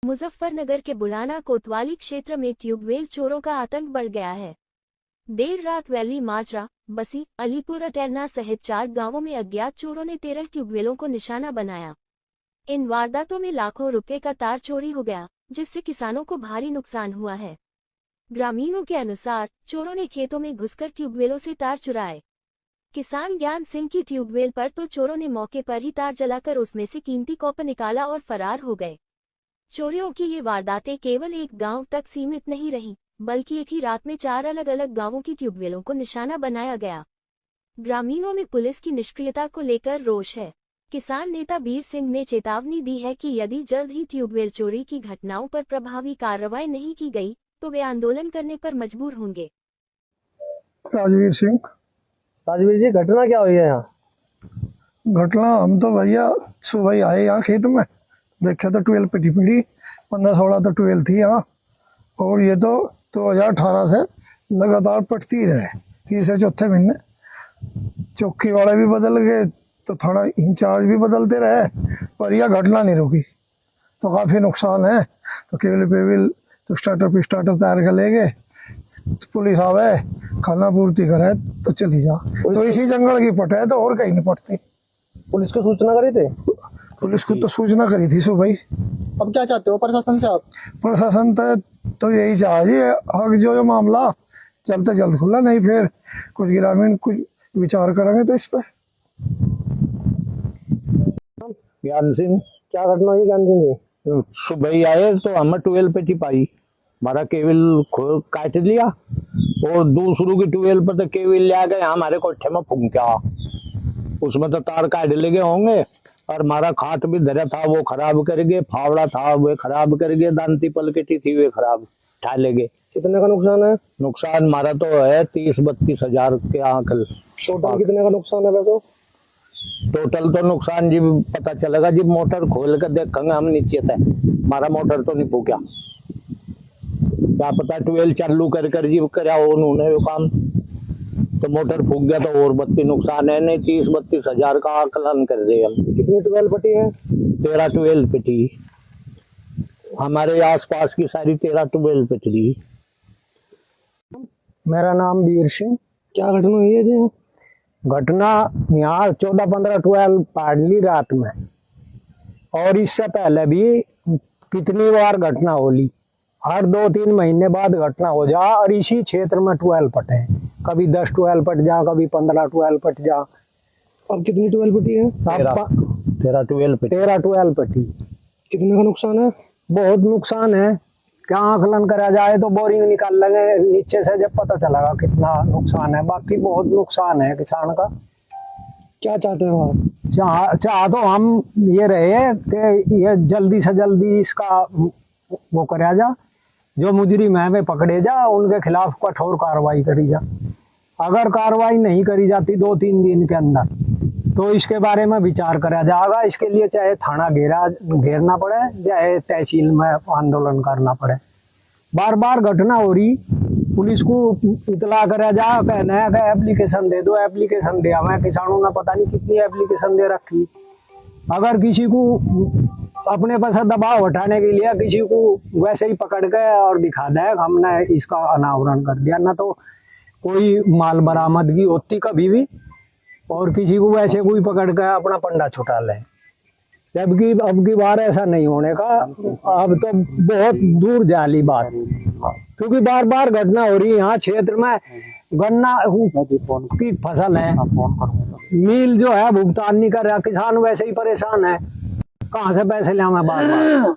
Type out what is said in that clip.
मुजफ्फरनगर के बुढ़ाना कोतवाली क्षेत्र में ट्यूबवेल चोरों का आतंक बढ़ गया है। देर रात वैली माजरा, बसी, अलीपुर अटैरना सहित 4 गांवों में अज्ञात चोरों ने 13 ट्यूबवेलों को निशाना बनाया। इन वारदातों में लाखों रुपए का तार चोरी हो गया, जिससे किसानों को भारी नुकसान हुआ है। ग्रामीणों के अनुसार चोरों ने खेतों में घुसकर ट्यूबवेलों से तार चुराए। किसान ज्ञान सिंह की ट्यूबवेल पर तो चोरों ने मौके पर ही तार जलाकर उसमें से कीमती कॉपर निकाला और फरार हो गए। चोरियों की ये वारदातें केवल एक गांव तक सीमित नहीं रहीं, बल्कि एक ही रात में 4 अलग अलग गांवों की ट्यूबवेलों को निशाना बनाया गया। ग्रामीणों में पुलिस की निष्क्रियता को लेकर रोष है। किसान नेता बीर सिंह ने चेतावनी दी है कि यदि जल्द ही ट्यूबवेल चोरी की घटनाओं पर प्रभावी कार्रवाई नहीं की गई तो वे आंदोलन करने पर मजबूर होंगे। राजवीर सिंह। राजवीर जी, घटना क्या हुई है यहाँ? घटना, हम तो भैया सुबह ही आए यहाँ खेत में, देखे तो ट्वेल्व पेटी पड़ी, 15-16 तो ट्वेल्व थी यहाँ। और ये तो 2018 से लगातार पटती रहे, तीसरे चौथे महीने। चौकी वाले भी बदल गए तो थाना इंचार्ज भी बदलते रहे, पर यह घटना नहीं रुकी। तो काफ़ी नुकसान है। तो केवल पेविल तो स्टार्टर तैयार कर ले गए, पुलिस आवे खाना पूर्ति करे तो चली जा। तो इसी जंगल की पट है, तो और कहीं नहीं पटती। पुलिस को सूचना करी थी? पुलिस को तो सूचना करी थी सुबह ही। अब क्या चाहते हो प्रशासन से आप? प्रशासन तो यही चाहिए हक जो मामला जल्द से जल्द खुला, नहीं फिर कुछ ग्रामीण कुछ विचार करेंगे तो इस पर। ज्ञान सिंह। क्या घटना हुई ज्ञान सिंह जी? सुबह ही आए तो हमें 12 पेटी पाई, हमारा केबल काट लिया और दूसरों की 12 पर तो केबल ले गए हमारे कोठे में फूंका, उसमें तो तार काट ले गए होंगे। और हमारा खात भी धरा था वो खराब कर गए, फावड़ा था वो खराब कर गए, दांती पलकेटी थी वे खराब ठा ले गए। कितने का नुकसान है? नुकसान हमारा तो है 30-32 हजार के आंकल। टोटल कितने का नुकसान है वैसे? टोटल तो नुकसान जी पता चलेगा जी, मोटर खोल कर देखेंगे हम नीचे थे, हमारा मोटर तो नहीं फूका, क्या पता 12 चालू कर जी करा उन्होंने वो काम, तो मोटर फूक गया तो और 32 नुकसान है। नहीं 30-32 हजार का आकलन कर रहे हम। कितनी 12 पट्टी है? 13 12 पेटी हमारे आसपास की सारी 13 12 पेटी। मेरा नाम बीर सिंह। क्या घटना हुई है जी? घटना यहाँ 14-15-12 पाड़ ली रात में, और इससे पहले भी कितनी बार घटना हो ली। हर 2-3 महीने बाद घटना हो जा, और इसी क्षेत्र में 12 पटे, कभी 10 12 पट जा, कभी 15 12 पट जा। अब कितनी 12 पट्टी है? 13 12 पटी। कितने का नुकसान है? बहुत नुकसान है, क्या आकलन करा जाए तो बोरिंग निकाल लगे नीचे से, जब पता चलेगा कितना नुकसान है। बाकी बहुत नुकसान है किसान का। क्या चाहते हो आप? चाह तो हम ये रहे कि ये जल्दी से जल्दी इसका वो करा जा, जो मुजरिम है वे पकड़े जा, उनके खिलाफ कठोर कार्रवाई करी जा। अगर कार्रवाई नहीं करी जाती 2-3 दिन के अंदर, तो इसके बारे में विचार करा जाएगा। इसके लिए चाहे थाना घेरना पड़े, चाहे तहसील में आंदोलन करना पड़े। बार बार घटना हो रही, पुलिस को इतला करा जा, कहना है कि एप्लीकेशन दे दो, एप्लीकेशन दे। हमें किसानों ने पता नहीं कितनी एप्लीकेशन दे रखी। अगर किसी को अपने पर से दबाव हटाने के लिए किसी को वैसे ही पकड़ के और दिखा दे हमने इसका अनावरण कर दिया, ना तो कोई माल बरामदगी होती कभी भी, और किसी को वैसे कोई पकड़ के अपना पंडा छुटा ले। जबकि अब की बार ऐसा नहीं होने का, अब तो बहुत दूर जाली बात, क्योंकि बार बार घटना हो रही है। यहाँ क्षेत्र में गन्ना की फसल है, मिल जो है भुगतान नहीं कर रहा, किसान वैसे ही परेशान है, कहाँ से पैसे ले हमें बार बार।